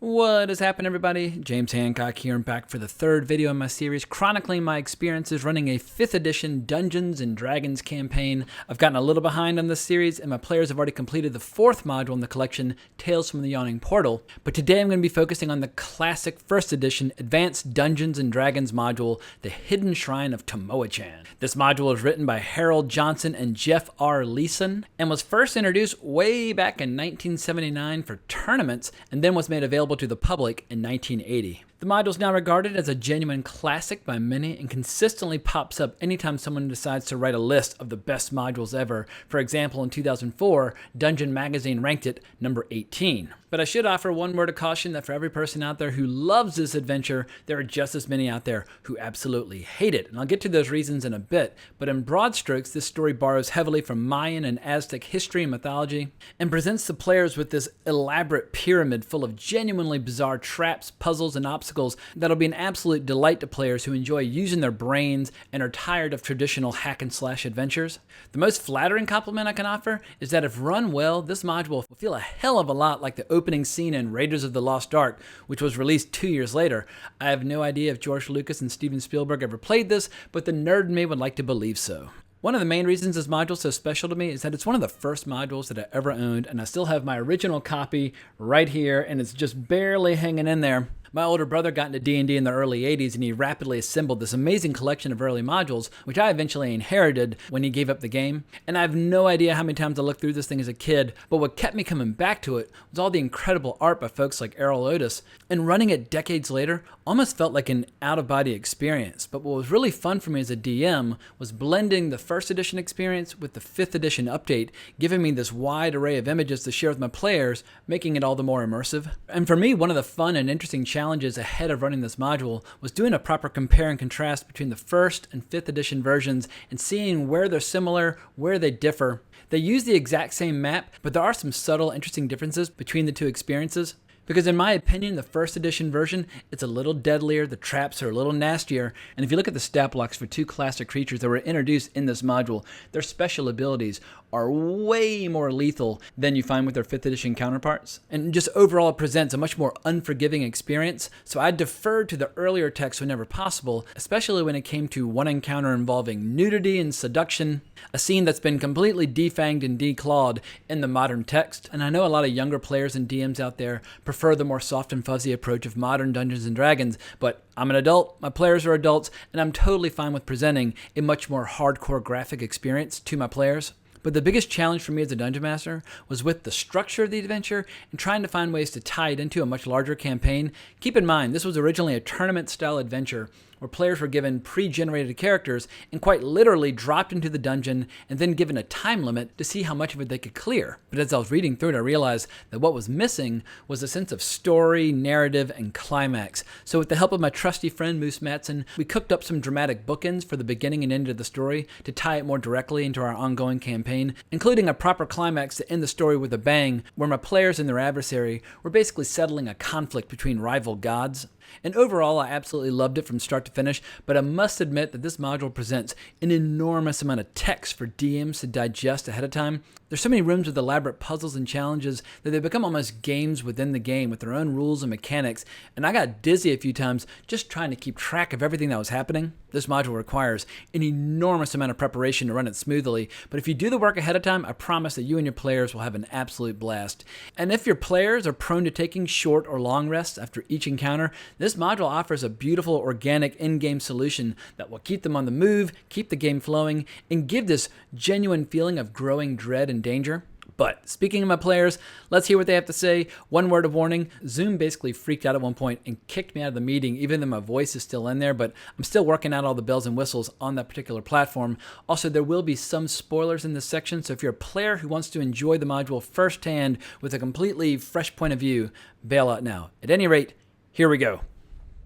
What is happening, everybody? James Hancock here and back for the third video in my series chronicling my experiences running a 5th edition Dungeons & Dragons campaign. I've gotten a little behind on this series and my players have already completed the 4th module in the collection, Tales from the Yawning Portal, but today I'm going to be focusing on the classic 1st edition Advanced Dungeons & Dragons module, the Hidden Shrine of Tamoachan. This module was written by Harold Johnson and Jeff R. Leeson and was first introduced way back in 1979 for tournaments and then was made available to the public in 1980. The module is now regarded as a genuine classic by many and consistently pops up anytime someone decides to write a list of the best modules ever. For example, in 2004, Dungeon Magazine ranked it number 18. But I should offer one word of caution that for every person out there who loves this adventure, there are just as many out there who absolutely hate it. And I'll get to those reasons in a bit, but in broad strokes, this story borrows heavily from Mayan and Aztec history and mythology and presents the players with this elaborate pyramid full of genuinely bizarre traps, puzzles, and obstacles that'll be an absolute delight to players who enjoy using their brains and are tired of traditional hack and slash adventures. The most flattering compliment I can offer is that if run well, this module will feel a hell of a lot like the opening scene in Raiders of the Lost Ark, which was released 2 years later. I have no idea if George Lucas and Steven Spielberg ever played this, but the nerd in me would like to believe so. One of the main reasons this module is so special to me is that it's one of the first modules that I ever owned, and I still have my original copy right here, and it's just barely hanging in there. My older brother got into D&D in the early 80s and he rapidly assembled this amazing collection of early modules, which I eventually inherited when he gave up the game. And I have no idea how many times I looked through this thing as a kid, but what kept me coming back to it was all the incredible art by folks like Errol Otis. And running it decades later almost felt like an out-of-body experience. But what was really fun for me as a DM was blending the 1st edition experience with the 5th edition update, giving me this wide array of images to share with my players, making it all the more immersive. And for me, one of the fun and interesting challenges ahead of running this module was doing a proper compare and contrast between the 1st and 5th edition versions and seeing where they're similar, where they differ. They use the exact same map, but there are some subtle, interesting differences between the two experiences. Because in my opinion, the 1st edition version, it's a little deadlier, the traps are a little nastier, and if you look at the stat blocks for 2 classic creatures that were introduced in this module, their special abilities are way more lethal than you find with their 5th edition counterparts. And just overall it presents a much more unforgiving experience, so I deferred to the earlier text whenever possible, especially when it came to one encounter involving nudity and seduction, a scene that's been completely defanged and declawed in the modern text. And I know a lot of younger players and DMs out there prefer the more soft and fuzzy approach of modern Dungeons & Dragons, but I'm an adult, my players are adults, and I'm totally fine with presenting a much more hardcore graphic experience to my players. But the biggest challenge for me as a Dungeon Master was with the structure of the adventure and trying to find ways to tie it into a much larger campaign. Keep in mind, this was originally a tournament-style adventure where players were given pre-generated characters and quite literally dropped into the dungeon and then given a time limit to see how much of it they could clear. But as I was reading through it, I realized that what was missing was a sense of story, narrative, and climax. So with the help of my trusty friend Moose Matson, we cooked up some dramatic bookends for the beginning and end of the story to tie it more directly into our ongoing campaign, including a proper climax to end the story with a bang, where my players and their adversary were basically settling a conflict between rival gods. And overall, I absolutely loved it from start to finish, but I must admit that this module presents an enormous amount of text for DMs to digest ahead of time. There's so many rooms with elaborate puzzles and challenges that they become almost games within the game with their own rules and mechanics, and I got dizzy a few times just trying to keep track of everything that was happening. This module requires an enormous amount of preparation to run it smoothly, but if you do the work ahead of time, I promise that you and your players will have an absolute blast. And if your players are prone to taking short or long rests after each encounter, this module offers a beautiful organic in-game solution that will keep them on the move, keep the game flowing, and give this genuine feeling of growing dread and danger. But speaking of my players, let's hear what they have to say. One word of warning, Zoom basically freaked out at one point and kicked me out of the meeting, even though my voice is still in there, but I'm still working out all the bells and whistles on that particular platform. Also, there will be some spoilers in this section, so if you're a player who wants to enjoy the module firsthand with a completely fresh point of view, bail out now. At any rate, here we go.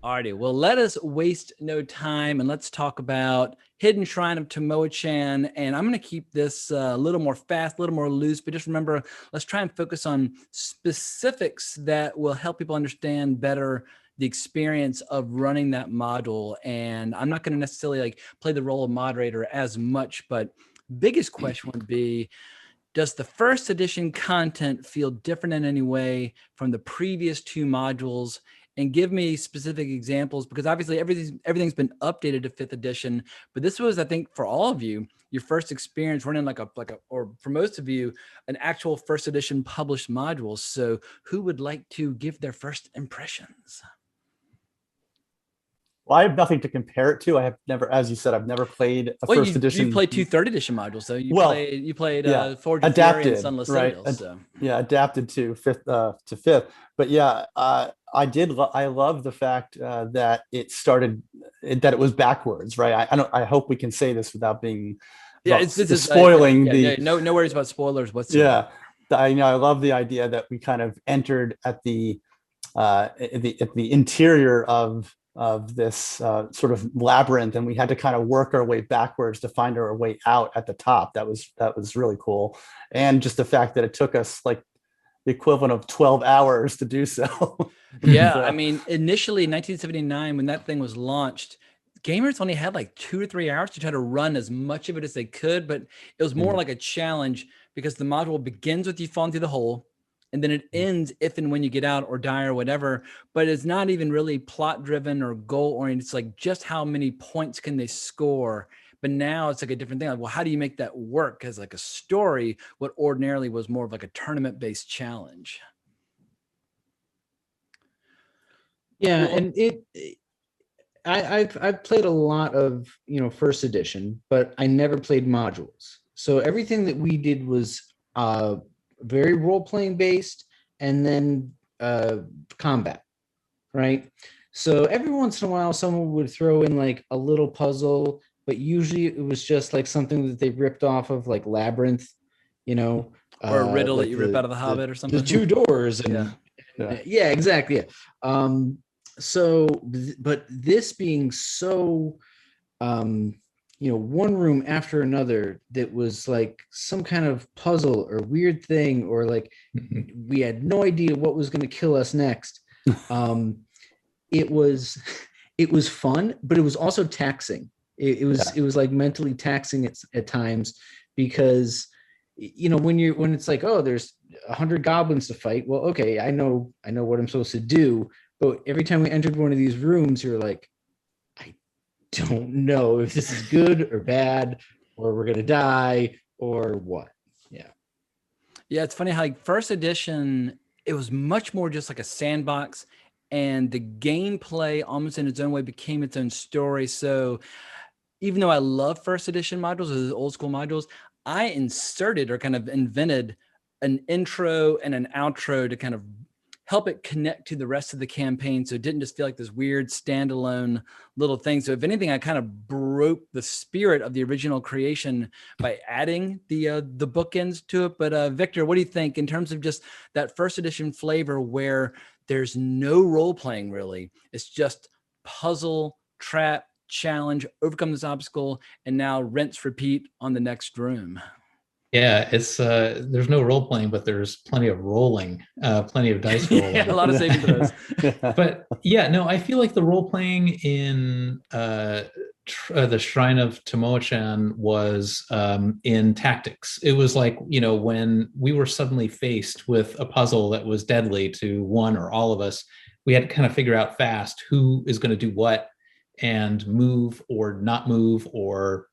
Alrighty, well, let us waste no time and let's talk about Hidden Shrine of Tamoachan. And I'm going to keep this a little more fast, a little more loose, but just remember, let's try and focus on specifics that will help people understand better the experience of running that module. And I'm not going to necessarily play the role of moderator as much, but biggest question would be, Does the first edition content feel different in any way from the previous two modules? And give me specific examples, because obviously everything's been updated to 5th edition, but this was, I think, for all of you, your first experience running or for most of you, an actual first edition published module. So who would like to give their first impressions? Well, I have nothing to compare it to. I have never, as you said, I've never played a first edition. You played 2 3rd edition modules, so you played Forge of adapted, Fury and Sunless right? Citadel. So. Yeah, adapted to fifth. But yeah, I did. I love the fact that it started, that it was backwards, right? I hope we can say this without being spoiling no worries about spoilers whatsoever. Yeah, I love the idea that we kind of entered at the interior of this sort of labyrinth, and we had to kind of work our way backwards to find our way out at the top. That was really cool. And just the fact that it took us like the equivalent of 12 hours to do so. Yeah, I mean, initially in 1979, when that thing was launched, gamers only had like 2 or 3 hours to try to run as much of it as they could, but it was more like a challenge, because the module begins with you falling through the hole, and then it ends if and when you get out or die or whatever. But it's not even really plot driven or goal oriented. It's like just how many points can they score. But now it's like a different thing. Like, well, how do you make that work as like a story? What ordinarily was more of like a tournament based challenge. Yeah, and I've played a lot of first edition, but I never played modules. So everything that we did was very role-playing based, and then combat, right? So every once in a while someone would throw in like a little puzzle, but usually it was just like something that they ripped off of like Labyrinth, or a riddle like that you rip out of the Hobbit or something. The 2 doors and yeah, exactly. Yeah. So, but this being so one room after another, that was like some kind of puzzle or weird thing, or like we had no idea what was going to kill us next. It was fun, but it was also taxing. It was like mentally taxing at times, because when it's like, oh, there's 100 goblins to fight. Well, okay, I know what I'm supposed to do, but every time we entered one of these rooms, you're like, don't know if this is good or bad, or we're gonna die or what. Yeah, it's funny how like first edition, it was much more just like a sandbox, and the gameplay almost in its own way became its own story. So even though I love first edition modules, those old school modules, I inserted or kind of invented an intro and an outro to kind of help it connect to the rest of the campaign, so it didn't just feel like this weird standalone little thing. So if anything, I kind of broke the spirit of the original creation by adding the bookends to it. But Victor, what do you think in terms of just that first edition flavor, where there's no role playing really? It's just puzzle, trap, challenge, overcome this obstacle, and now rinse, repeat on the next room. Yeah, it's there's no role playing, but there's plenty of rolling, plenty of dice rolling. Yeah, a lot of saving throws. But yeah, no, I feel like the role playing in the Shrine of Tamoachan was in tactics. It was like, when we were suddenly faced with a puzzle that was deadly to one or all of us, we had to kind of figure out fast who is going to do what, and move or not move, or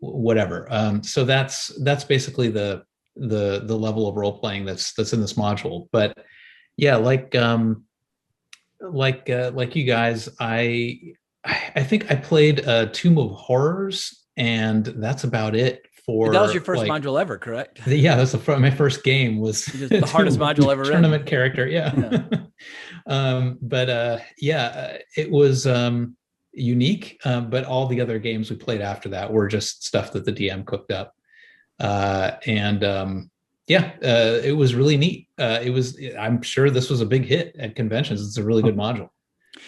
whatever. So that's basically the level of role playing that's in this module. But yeah, like you guys, I think I played Tomb of Horrors, and that's about it. That was your first module ever, correct? Yeah, that's my first game. Was the hardest module ever tournament written. Character. Yeah. It was unique, but all the other games we played after that were just stuff that the DM cooked up. It was really neat. I'm sure this was a big hit at conventions. It's a really good module.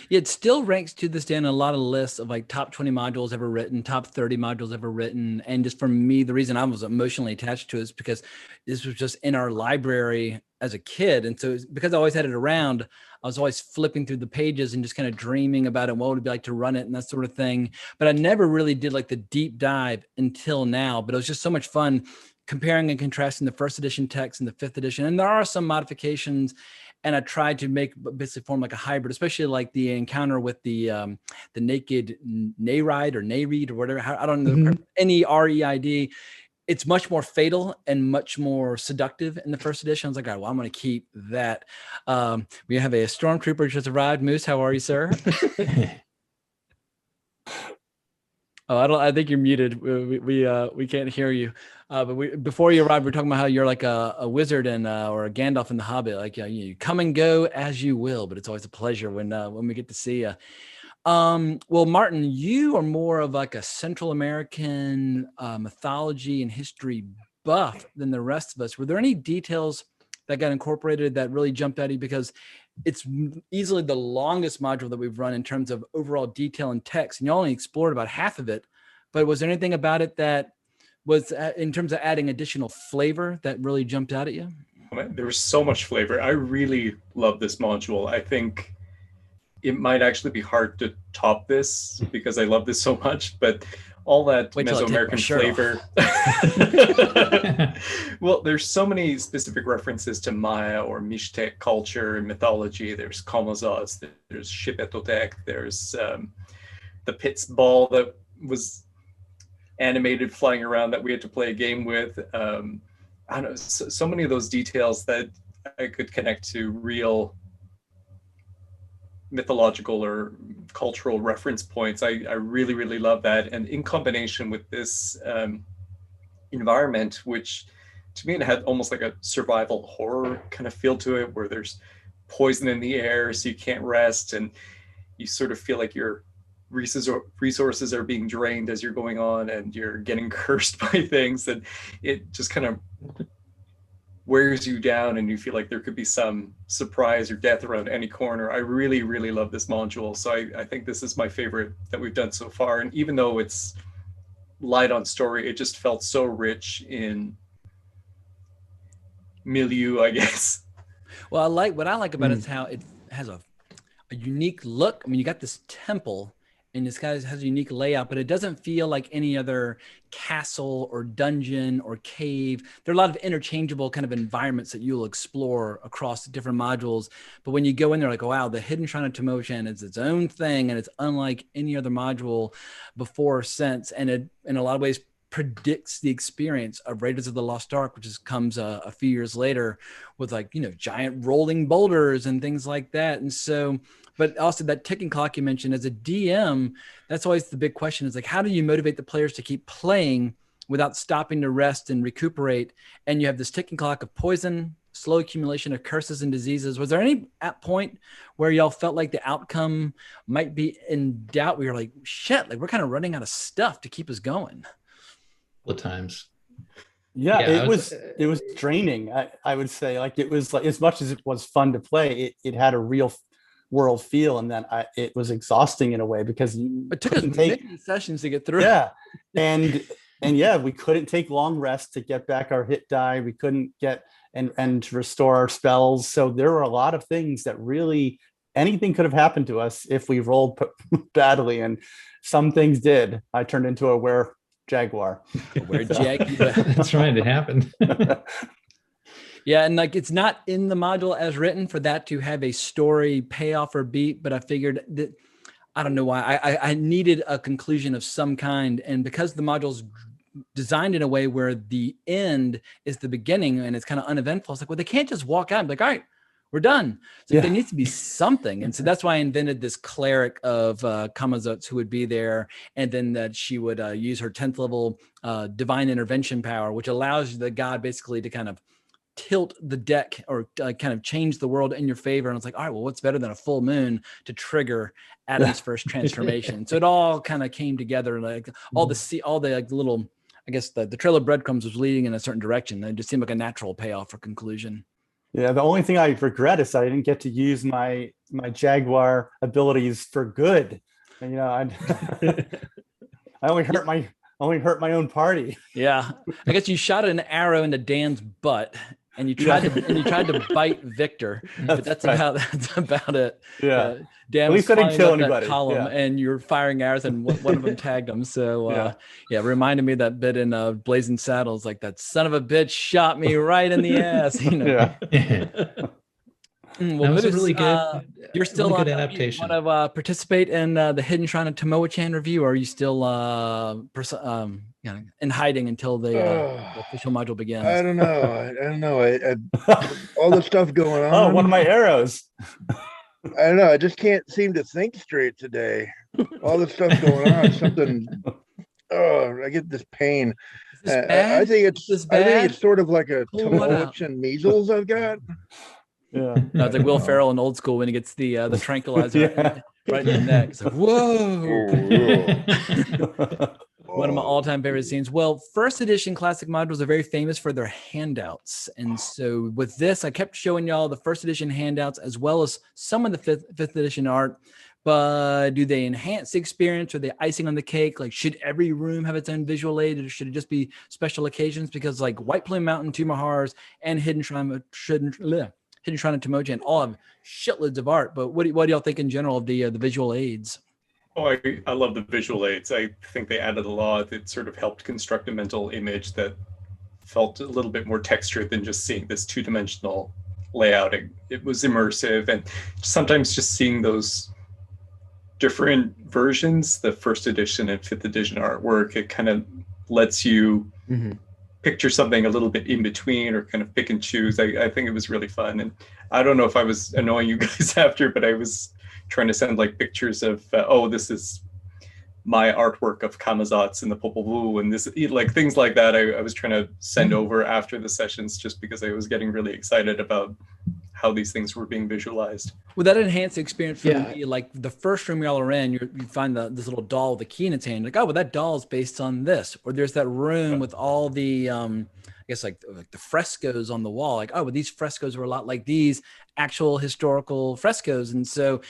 It still ranks to this day on a lot of lists of like top 20 modules ever written, top 30 modules ever written. And just for me, the reason I was emotionally attached to it is because this was just in our library as a kid. And so because I always had it around, I was always flipping through the pages and just kind of dreaming about it, what would it be like to run it and that sort of thing. But I never really did like the deep dive until now. But it was just so much fun comparing and contrasting the first edition text and the fifth edition. And there are some modifications, and I tried to make basically form like a hybrid, especially like the encounter with the naked Nareid or Nareid or whatever. I don't know, Nereid. It's much more fatal and much more seductive in the first edition. I was like, all right, well, I'm going to keep that. We have a stormtrooper just arrived. Moose, how are you, sir? Oh, I think you're muted. We can't hear you. But before you arrived, we were talking about how you're like a wizard and or a Gandalf in the Hobbit. Like you come and go as you will, but it's always a pleasure when we get to see you. Well, Martin, you are more of like a Central American mythology and history buff than the rest of us. Were there any details that got incorporated that really jumped at you? Because it's easily the longest module that we've run in terms of overall detail and text, and you only explored about half of it. But was there anything about it that was in terms of adding additional flavor that really jumped out at you? There was so much flavor. I really love this module. I think it might actually be hard to top this because I love this so much, but all that Mesoamerican flavor. Well, there's so many specific references to Maya or Mixtec culture and mythology. There's Kamazaz, there's Shipetotec, there's the Pitts ball that was animated flying around that we had to play a game with. I don't know, so many of those details that I could connect to real mythological or cultural reference points. I really, really love that. And in combination with this environment, which to me, it had almost like a survival horror kind of feel to it, where there's poison in the air, so you can't rest. And you sort of feel like your resources are being drained as you're going on, and you're getting cursed by things. And it just kind of wears you down, and you feel like there could be some surprise or death around any corner. I really, really love this module. So I think this is my favorite that we've done so far. And even though it's light on story, it just felt so rich in milieu, I guess. Well, what I like about it is how it has a unique look. I mean, you got this temple, and this guy has a unique layout, but it doesn't feel like any other castle or dungeon or cave. There are a lot of interchangeable kind of environments that you'll explore across the different modules. But when you go in there, like, oh, wow, the Hidden Shrine of Tamoachan is its own thing, and it's unlike any other module before or since. And it, in a lot of ways, predicts the experience of Raiders of the Lost Ark, which comes a few years later with, like, you know, giant rolling boulders and things like that. And so, but also that ticking clock you mentioned, as a DM, that's always the big question, is like, how do you motivate the players to keep playing without stopping to rest and recuperate? And you have this ticking clock of poison, slow accumulation of curses and diseases. Was there any point where y'all felt like the outcome might be in doubt, where you're like, shit, like we're kind of running out of stuff to keep us going? The times. Yeah, it was draining. I would say, like, it was like, as much as it was fun to play, it had a real world feel, and then it was exhausting in a way, because it took us many sessions to get through. Yeah, and yeah, we couldn't take long rests to get back our hit die. We couldn't get and restore our spells. So there were a lot of things that really, anything could have happened to us if we rolled badly, and some things did. I turned into a were-jaguar. That's right, it happened. Yeah, and like, it's not in the module as written for that to have a story payoff or beat, but I figured that, I don't know why, I needed a conclusion of some kind. And because the module's designed in a way where the end is the beginning and it's kind of uneventful, it's like, well, they can't just walk out and be like, all right, we're done. So there needs to be something. And so that's why I invented this cleric of Kamazots who would be there. And then that she would use her 10th level divine intervention power, which allows the god basically to kind of tilt the deck or kind of change the world in your favor. And it's like, all right, well, what's better than a full moon to trigger Adam's first transformation? So it all kind of came together, like all the like little, I guess the trail of breadcrumbs was leading in a certain direction. And it just seemed like a natural payoff or conclusion. Yeah, the only thing I regret is I didn't get to use my Jaguar abilities for good. And, you know, I only hurt my own party. Yeah, I guess you shot an arrow into Dan's butt, and you tried to bite Victor, but that's about it. Yeah. Dan At was least I didn't flying kill up that anybody. column, Yeah. and you're firing arrows, and one of them tagged him. So it reminded me of that bit in Blazing Saddles, like that son of a bitch shot me right in the ass. Yeah. Well, That was a Moose, really good, you're still really good on. adaptation. You want to participate in the Hidden Shrine of Tamoachan review, or are you still in hiding until the official module begins? I don't know. I don't know. All the stuff going on. Oh, one of my arrows. I don't know. I just can't seem to think straight today. All the stuff going on. Something. Oh, I get this pain. I think it's sort of like a Tamoachan measles I've got. Yeah. No, it's like Will Ferrell in Old School when he gets the tranquilizer right in the neck. It's like, whoa. One of my all-time favorite scenes. Well, first edition classic modules are very famous for their handouts. And so with this, I kept showing y'all the first edition handouts as well as some of the fifth edition art. But do they enhance the experience? Or are they icing on the cake? Like, should every room have its own visual aid, or should it just be special occasions? Because like White Plume Mountain, Two Mahars, and Hidden Shrine of Tamoachan all have shitloads of art. But what do y'all think in general of the visual aids? Oh, I love the visual aids. I think they added a lot. It sort of helped construct a mental image that felt a little bit more textured than just seeing this two-dimensional layout. It was immersive, and sometimes just seeing those different versions, the first edition and fifth edition artwork, it kind of lets you picture something a little bit in between, or kind of pick and choose. I think it was really fun. And I don't know if I was annoying you guys after, but I was trying to send like pictures of, this is my artwork of Kamazats and the Popol Vuh, and this, like things like that. I was trying to send over after the sessions, just because I was getting really excited about how these things were being visualized. Well, that enhanced the experience for me. Like the first room y'all are in, you find this little doll with a key in its hand. Like, oh, well, that doll is based on this. Or there's that room with all the, I guess like the frescoes on the wall. Like, oh, well, these frescoes were a lot like these actual historical frescoes. And so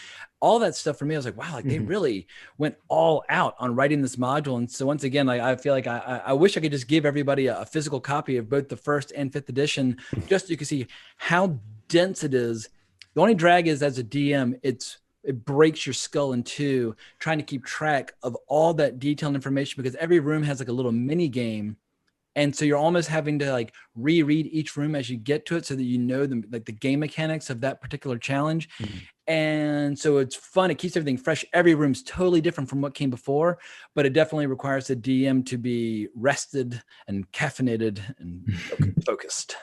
all that stuff for me, I was like, wow, like they really went all out on writing this module. And so once again, like I feel like I wish I could just give everybody a physical copy of both the first and fifth edition, just so you can see how dense it is. The only drag is, as a DM, it breaks your skull in two trying to keep track of all that detailed information, because every room has like a little mini game. And so you're almost having to like reread each room as you get to it, so that you know the game mechanics of that particular challenge. And so it's fun. It keeps everything fresh. Every room's totally different from what came before, but it definitely requires the DM to be rested and caffeinated and focused.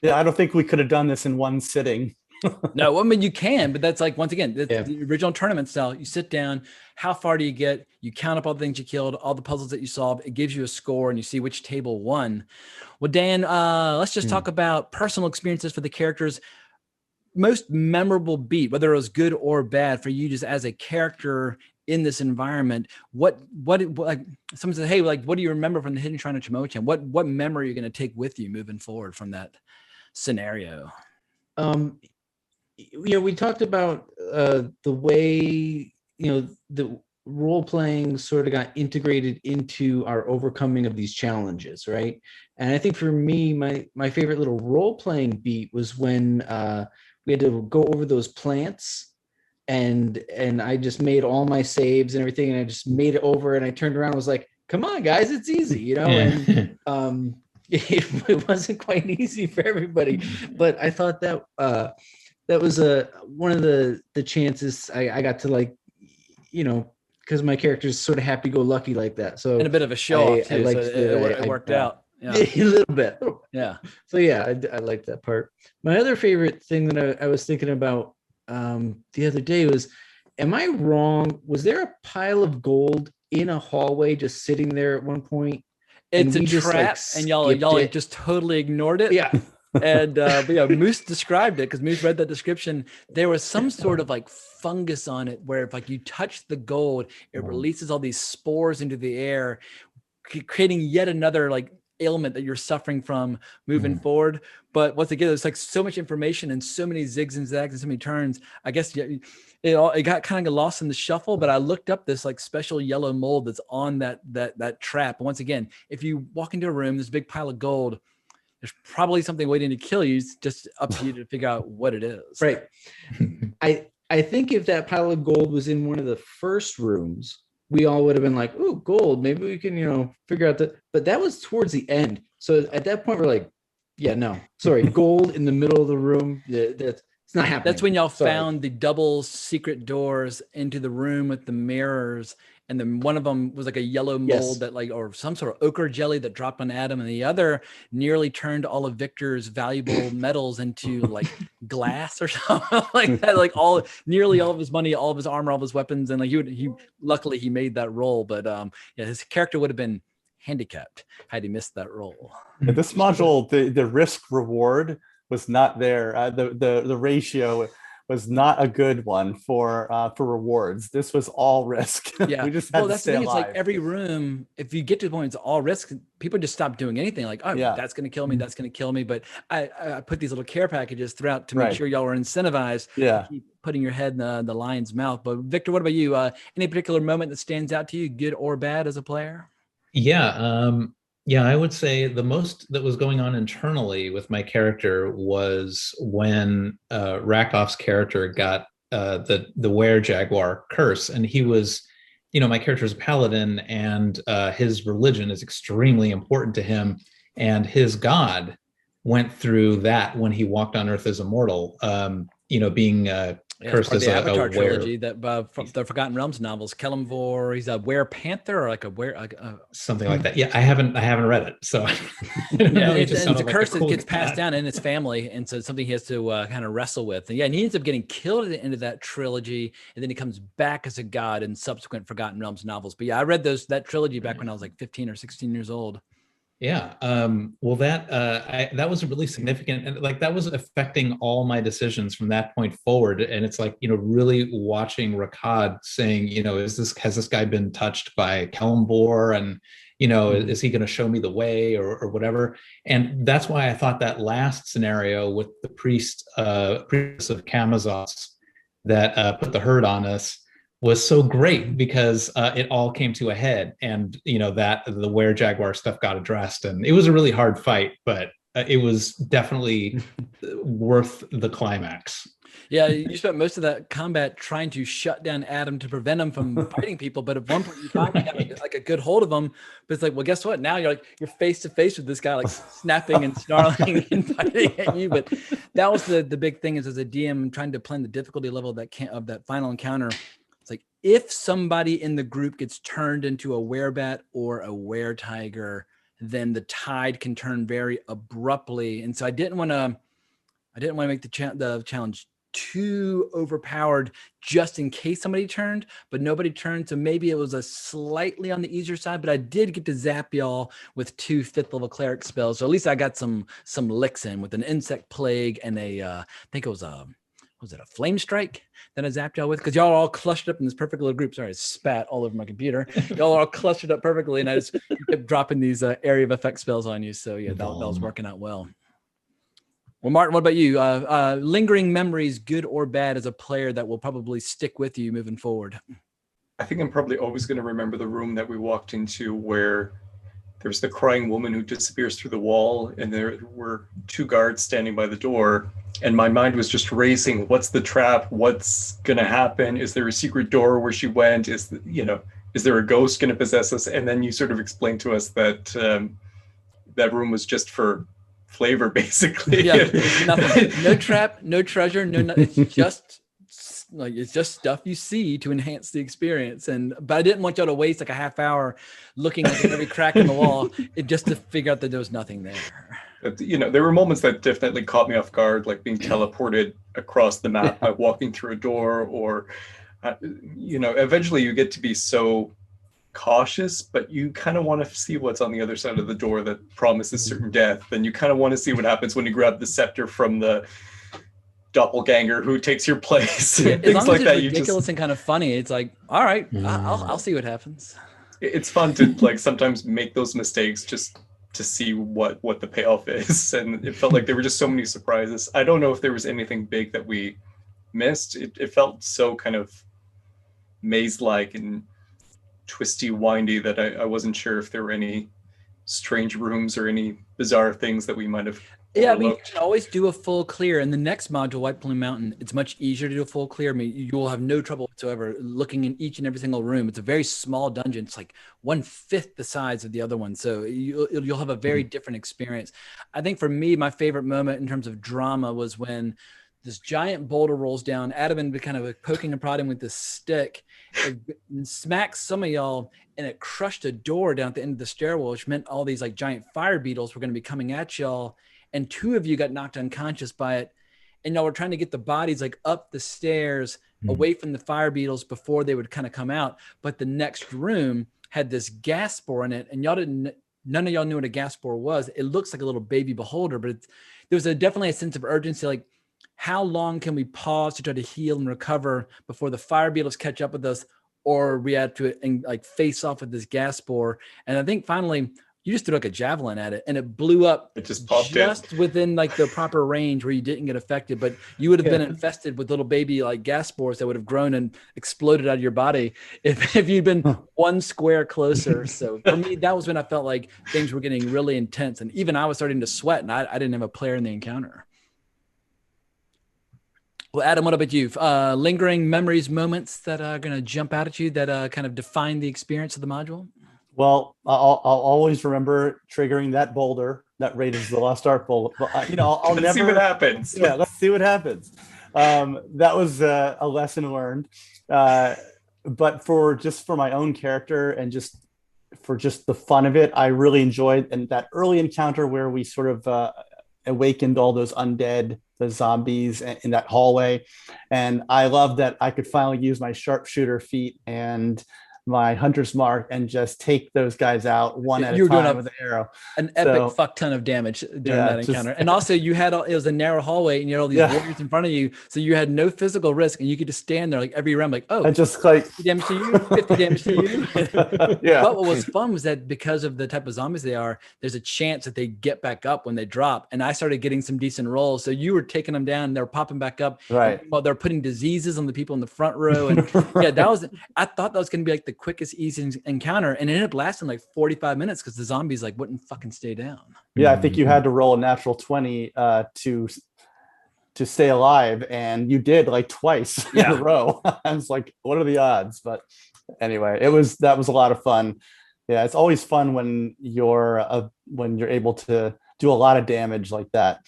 Yeah, I don't think we could have done this in one sitting. No, I mean, you can, but that's like, once again, the original tournament style. You sit down, how far do you get? You count up all the things you killed, all the puzzles that you solved. It gives you a score, and you see which table won. Well, Dan, let's just talk about personal experiences for the characters. Most memorable beat, whether it was good or bad for you, just as a character in this environment. What like someone said, hey, like, what do you remember from the Hidden Shrine of Tamoachan? What memory are you going to take with you moving forward from that scenario? We talked about the way, the role playing sort of got integrated into our overcoming of these challenges, right? And I think for me, my favorite little role playing beat was when we had to go over those plants, and I just made all my saves and everything, and I just made it over, and I turned around and was like, come on, guys, it's easy, and it wasn't quite easy for everybody, but I thought that that was one of the chances I got to, like, because my character's sort of happy-go-lucky like that. So, and a bit of a show off too. So it worked out. Yeah. A little bit. Yeah. So yeah, I like that part. My other favorite thing that I was thinking about the other day was, am I wrong? Was there a pile of gold in a hallway just sitting there at one point? It's a trap, and y'all just totally ignored it. Yeah. And but yeah, Moose described it, because Moose read that description. There was some sort of like fungus on it, where if like you touch the gold, it releases all these spores into the air, creating yet another like ailment that you're suffering from moving forward. But once again, there's like so much information and so many zigs and zags and so many turns. I guess it got kind of lost in the shuffle. But I looked up this like special yellow mold that's on that trap. And once again, if you walk into a room, there's a big pile of gold. there's probably something waiting to kill you. It's just up to you to figure out what it is. Right. I think if that pile of gold was in one of the first rooms, we all would have been like, "Ooh, gold! Maybe we can, figure out that." But that was towards the end. So at that point, we're like, "Yeah, no, sorry, gold in the middle of the room. That's it's not happening." That's when y'all found the double secret doors into the room with the mirrors, and then one of them was like a yellow mold that or some sort of ochre jelly that dropped on Adam, and the other nearly turned all of Victor's valuable metals into like glass or something like that. Like nearly all of his money, all of his armor, all of his weapons, and like he luckily he made that roll, but his character would have been handicapped had he missed that roll. In this module, the risk reward was not there. The ratio was not a good one for rewards. This was all risk. Yeah, we just had to stay alive. It's like every room, if you get to the point it's all risk, people just stop doing anything. Like, that's going to kill me. That's going to kill me. But I put these little care packages throughout to make sure y'all were incentivized. To keep putting your head in the lion's mouth. But Victor, what about you? Any particular moment that stands out to you, good or bad, as a player? Yeah, I would say the most that was going on internally with my character was when Rakov's character got the were-jaguar curse, and he was, my character is a paladin, and his religion is extremely important to him, and his god went through that when he walked on Earth as a mortal, being cursed as the a Avatar were. trilogy that from the Forgotten Realms novels. Kelemvor, he's a were-panther or like a were something like that. Yeah, I haven't read it, so it's a curse that gets passed down in his family, and so it's something he has to kind of wrestle with. And he ends up getting killed at the end of that trilogy, and then he comes back as a god in subsequent Forgotten Realms novels. But I read that trilogy back when I was like 15 or 16 years old. Yeah. Well, that was really significant. And like, that was affecting all my decisions from that point forward. And it's like, really watching Rakad saying, has this guy been touched by Kelemvor? And, is he going to show me the way or whatever? And that's why I thought that last scenario with the priest of Kamazos that put the hurt on us was so great, because it all came to a head, and that the were-jaguar stuff got addressed, and it was a really hard fight, but it was definitely worth the climax. Yeah, you spent most of that combat trying to shut down Adam to prevent him from fighting people, but at one point you finally got like a good hold of him. But it's like, well, guess what? Now you're face to face with this guy, like snapping and snarling and fighting at you. But that was the big thing, is as a DM trying to plan the difficulty level of that final encounter. It's like, if somebody in the group gets turned into a werebat or a were-tiger, then the tide can turn very abruptly. And so I didn't want to make the challenge too overpowered just in case somebody turned, but nobody turned. So maybe it was a slightly on the easier side, but I did get to zap y'all with 2 5th level cleric spells. So at least I got some licks in with an insect plague and I think it was a flame strike that I zapped y'all with, because y'all are all clustered up in this perfect little group. Sorry, I spat all over my computer. Y'all are all clustered up perfectly, and I just kept dropping these area of effect spells on you. So yeah, that was working out well. Well, Martin, what about you? Lingering memories, good or bad, as a player that will probably stick with you moving forward? I think I'm probably always going to remember the room that we walked into where there's the crying woman who disappears through the wall, and there were 2 guards standing by the door, and my mind was just racing. What's the trap? What's going to happen? Is there a secret door where she went? Is there a ghost going to possess us? And then you sort of explained to us that that room was just for flavor, basically. Yeah, nothing. No trap, no treasure, it's just stuff you see to enhance the experience. But I didn't want y'all to waste like a half hour looking at every crack in the wall just to figure out that there was nothing there. There were moments that definitely caught me off guard, like being teleported across the map by walking through a door, or eventually you get to be so cautious, but you kind of want to see what's on the other side of the door that promises certain death. And you kind of want to see what happens when you grab the scepter from the doppelganger who takes your place. Yeah, things like that. Ridiculous and kind of funny. It's like, all right, I'll see what happens. It's fun to like sometimes make those mistakes just to see what the payoff is. And it felt like there were just so many surprises. I don't know if there was anything big that we missed. It felt so kind of maze-like and twisty, windy that I wasn't sure if there were any strange rooms or any bizarre things that we might have Yeah, I mean, you overlooked? can always do a full clear. In the next module, White Plume Mountain, it's much easier to do a full clear. I mean, you will have no trouble whatsoever looking in each and every single room. It's a very small dungeon. It's like 1/5 the size of the other one. So you'll have a very different experience. I think for me, my favorite moment in terms of drama was when this giant boulder rolls down. Adam had been kind of poking and prodding with this stick. It smacks some of y'all, and it crushed a door down at the end of the stairwell, which meant all these like giant fire beetles were going to be coming at y'all. And 2 of you got knocked unconscious by it. And y'all were trying to get the bodies like up the stairs away from the fire beetles before they would kind of come out. But the next room had this gas spore in it, and none of y'all knew what a gas spore was. It looks like a little baby beholder, but there was definitely a sense of urgency, like, how long can we pause to try to heal and recover before the fire beetles catch up with us, or we had to like face off with this gas spore? And I think finally you just threw like a javelin at it and it blew up. It just popped in within like the proper range where you didn't get affected, but you would have been infested with little baby like gas spores that would have grown and exploded out of your body if you'd been 1 square closer. So for me, that was when I felt like things were getting really intense, and even I was starting to sweat, and I didn't have a player in the encounter. Well, Adam, what about you? Lingering memories, moments that are going to jump out at you that kind of define the experience of the module? Well, I'll always remember triggering that boulder, that Raiders of the Lost Ark boulder. I'll Let's never see what happens. Yeah, let's see what happens. That was a lesson learned. But for my own character and just the fun of it, I really enjoyed that early encounter where we sort of awakened all those undead, the zombies in that hallway. And I love that I could finally use my sharpshooter feat and my hunter's mark and just take those guys out one at a time with an arrow. An epic fuck ton of damage during that encounter. And also you had it was a narrow hallway and you had all these warriors in front of you. So you had no physical risk and you could just stand there like every round, like, oh, and just like 50 damage to you, 50 damage to you. But what was fun was that because of the type of zombies they are, there's a chance that they get back up when they drop. And I started getting some decent rolls. So you were taking them down and they're popping back up. Right. While they're putting diseases on the people in the front row. And I thought that was going to be like the quickest, easiest encounter, and it ended up lasting like 45 minutes because the zombies like wouldn't fucking stay down. Yeah, I think you had to roll a natural 20 to stay alive, and you did like twice in a row. I was like, what are the odds? But anyway, that was a lot of fun. Yeah, it's always fun when you're able to do a lot of damage like that.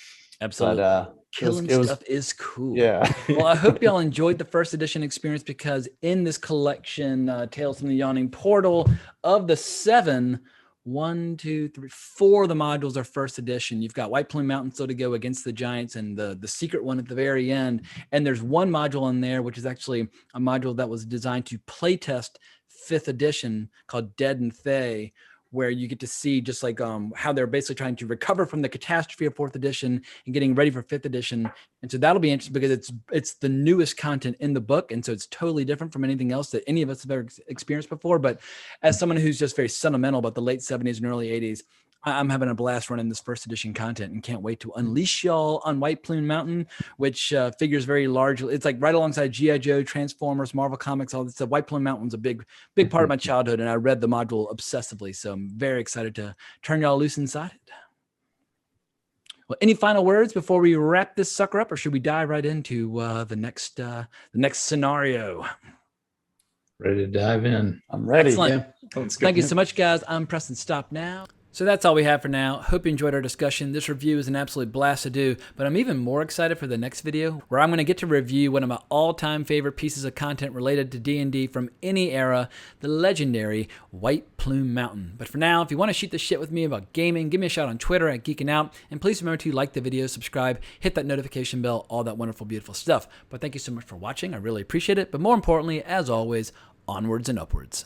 Absolutely. But, killing stuff is cool. Yeah. Well, I hope y'all enjoyed the first edition experience, because in this collection, Tales from the Yawning Portal, of the 7, 1, 2, 3, 4 of the modules are first edition. You've got White Plume Mountain still to go against the giants, and the secret one at the very end. And there's one module in there, which is actually a module that was designed to playtest 5th edition called Dead and Thay, where you get to see just like how they're basically trying to recover from the catastrophe of 4th edition and getting ready for 5th edition. And so that'll be interesting because it's the newest content in the book. And so it's totally different from anything else that any of us have ever experienced before. But as someone who's just very sentimental about the late 70s and early 80s, I'm having a blast running this first edition content and can't wait to unleash y'all on White Plume Mountain, which figures very largely. It's like right alongside G.I. Joe, Transformers, Marvel Comics, all this stuff. White Plume Mountain's a big part of my childhood, and I read the module obsessively. So I'm very excited to turn y'all loose inside it. Well, any final words before we wrap this sucker up, or should we dive right into the next scenario? Ready to dive in. I'm ready. Excellent. Yeah. Thank you so much, guys. I'm pressing stop now. So that's all we have for now. Hope you enjoyed our discussion. This review is an absolute blast to do, but I'm even more excited for the next video, where I'm going to get to review one of my all-time favorite pieces of content related to D&D from any era, the legendary White Plume Mountain. But for now, if you want to shoot the shit with me about gaming, give me a shout on Twitter at Geeking Out, and please remember to like the video, subscribe, hit that notification bell, all that wonderful, beautiful stuff. But thank you so much for watching. I really appreciate it. But more importantly, as always, onwards and upwards.